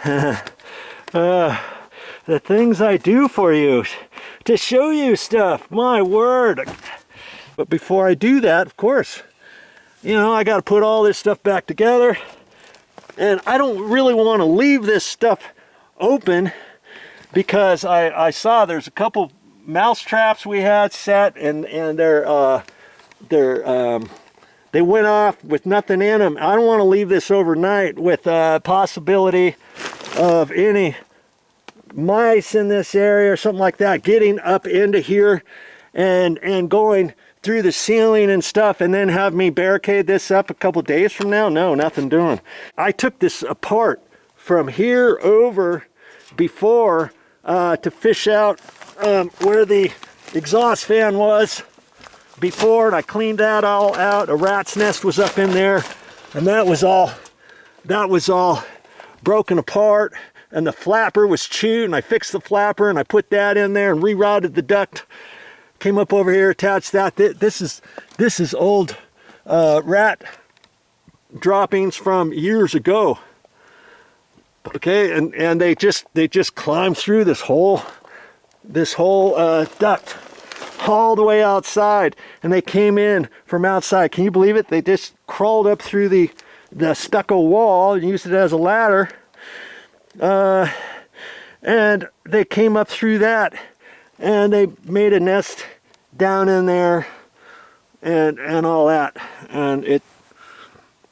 The things I do for you to show you stuff, my word. But before I do that, of course, you know, I got to put all this stuff back together. And I don't really want to leave this stuff open because I saw there's a couple mouse traps we had set, and they went off with nothing in them. I don't want to leave this overnight with a possibility of any mice in this area or something like that getting up into here and going through the ceiling and stuff, and then have me barricade this up a couple days from now. No, nothing doing. I took this apart from here over before to fish out where the exhaust fan was before, and I cleaned that all out. A rat's nest was up in there, and that was all broken apart, and the flapper was chewed, and I fixed the flapper and I put that in there and rerouted the duct. Came up over here, attached that. This is old rat droppings from years ago. Okay, and they just climbed through this whole duct all the way outside, and they came in from outside. Can you believe it? They just crawled up through the stucco wall and used it as a ladder, and they came up through that, and they made a nest down in there and all that. And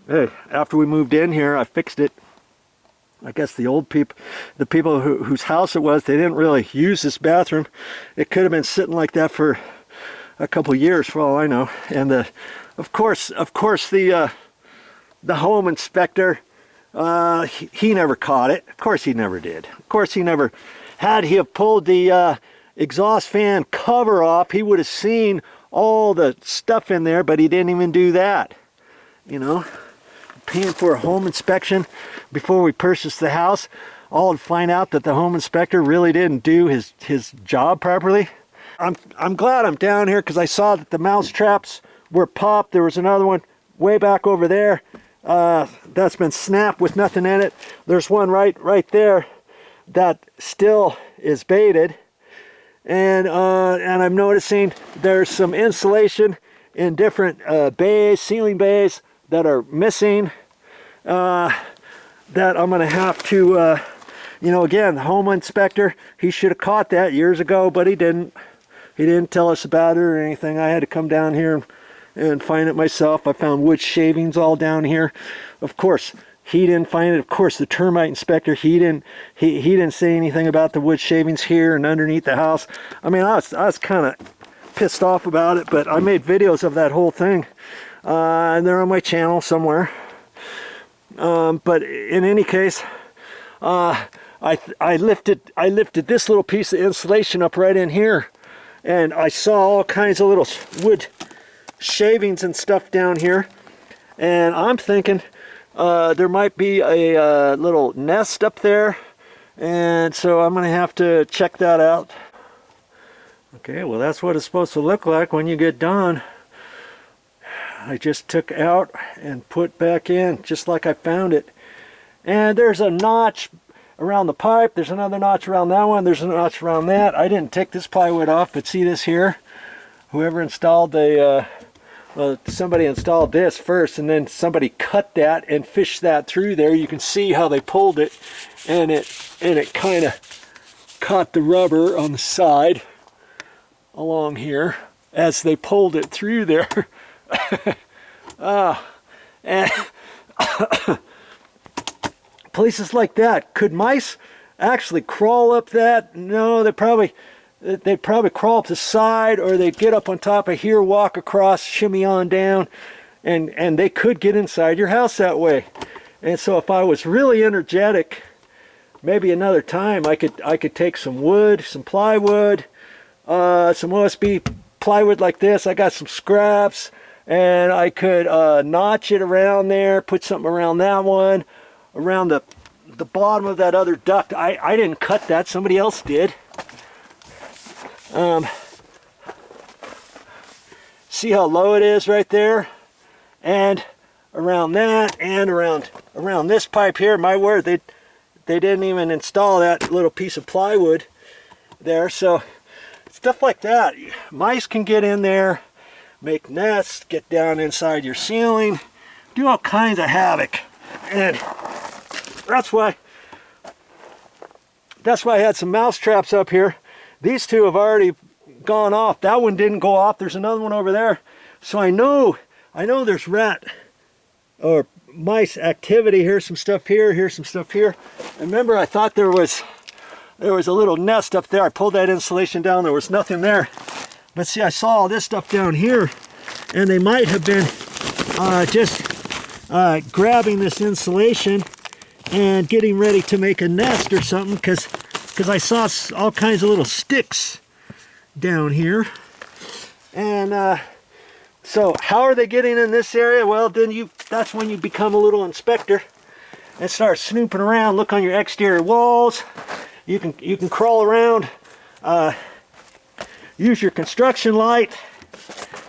hey, after we moved in here, I fixed it. I guess the people whose house it was, they didn't really use this bathroom. It could have been sitting like that for a couple years, for all I know. And of course, the home inspector, he never caught it. Of course, he never did. Of course, he never. Had he have pulled the exhaust fan cover off, he would have seen all the stuff in there, but he didn't even do that. You know, paying for a home inspection before we purchased the house, all to find out that the home inspector really didn't do his job properly. I'm glad I'm down here because I saw that the mouse traps were popped. There was another one way back over there that's been snapped with nothing in it. There's one right there that still is baited, and I'm noticing there's some insulation in different ceiling bays that are missing, that I'm going to have to, you know, again, the home inspector, he should have caught that years ago, but he didn't. He didn't tell us about it or anything. I had to come down here and find it myself. I found wood shavings all down here. Of course, he didn't find it. Of course, the termite inspector, he didn't say anything about the wood shavings here and underneath the house. I mean, I was kind of pissed off about it, but I made videos of that whole thing, and they're on my channel somewhere. But in any case, I lifted this little piece of insulation up right in here, and I saw all kinds of little wood shavings and stuff down here, and I'm thinking there might be a little nest up there, and so I'm gonna have to check that out. Okay, well, that's what it's supposed to look like when you get done. I just took out and put back in just like I found it, and there's a notch around the pipe. There's another notch around that one. There's a notch around that. I didn't take this plywood off, but see this here? Whoever installed the well, somebody installed this first, and then somebody cut that and fished that through there. You can see how they pulled it, and it kind of caught the rubber on the side along here as they pulled it through there. And places like that, could mice actually crawl up that? No, they'd probably crawl up the side, or they'd get up on top of here, walk across, shimmy on down, and they could get inside your house that way. And so if I was really energetic, maybe another time I could take some wood, some plywood, some OSB plywood like this. I got some scraps, and I could notch it around there, put something around that one, around the bottom of that other duct. I didn't cut that, somebody else did. See how low it is right there, and around that, and around this pipe here. My word, they didn't even install that little piece of plywood there. So stuff like that. Mice can get in there, make nests, get down inside your ceiling, do all kinds of havoc. And that's why I had some mouse traps up here. These two have already gone off. That one didn't go off. There's another one over there. So I know there's rat or mice activity. Here's some stuff here, here's some stuff here. And remember, I thought there was a little nest up there. I pulled that insulation down, there was nothing there. But see, I saw all this stuff down here, and they might have been just grabbing this insulation and getting ready to make a nest or something, because I saw all kinds of little sticks down here. And so how are they getting in this area? Well, then that's when you become a little inspector and start snooping around, look on your exterior walls. You can crawl around, use your construction light.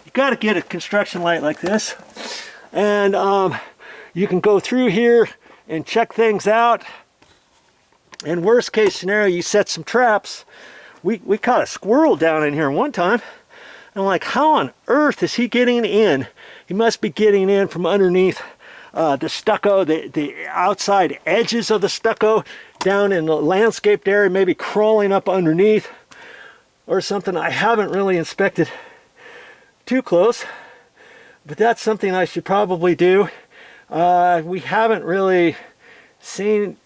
You got to get a construction light like this, and you can go through here and check things out. In worst case scenario, you set some traps. We caught a squirrel down in here one time. I'm like, how on earth is he getting in? He must be getting in from underneath the stucco, the outside edges of the stucco, down in the landscaped area, maybe crawling up underneath or something. I haven't really inspected too close, but that's something I should probably do. We haven't really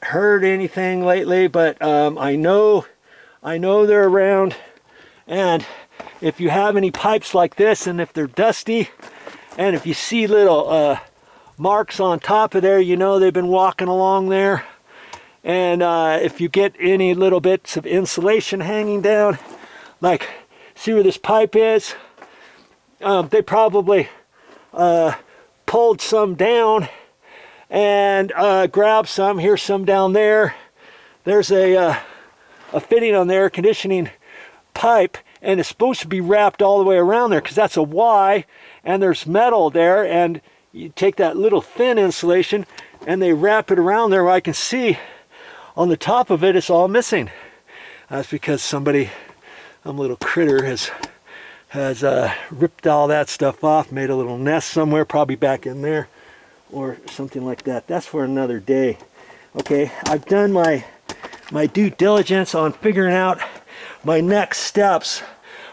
heard anything lately, but I know they're around. And if you have any pipes like this, and if they're dusty, and if you see little marks on top of there, you know they've been walking along there. And if you get any little bits of insulation hanging down, like see where this pipe is, they probably pulled some down and grabbed some. Here's some down there. There's a fitting on the air conditioning pipe, and it's supposed to be wrapped all the way around there because that's a Y, and there's metal there, and you take that little thin insulation and they wrap it around there where I can see on the top of it, it's all missing. That's because some little critter has ripped all that stuff off, made a little nest somewhere, probably back in there or something like that. That's for another day. Okay, I've done my due diligence on figuring out my next steps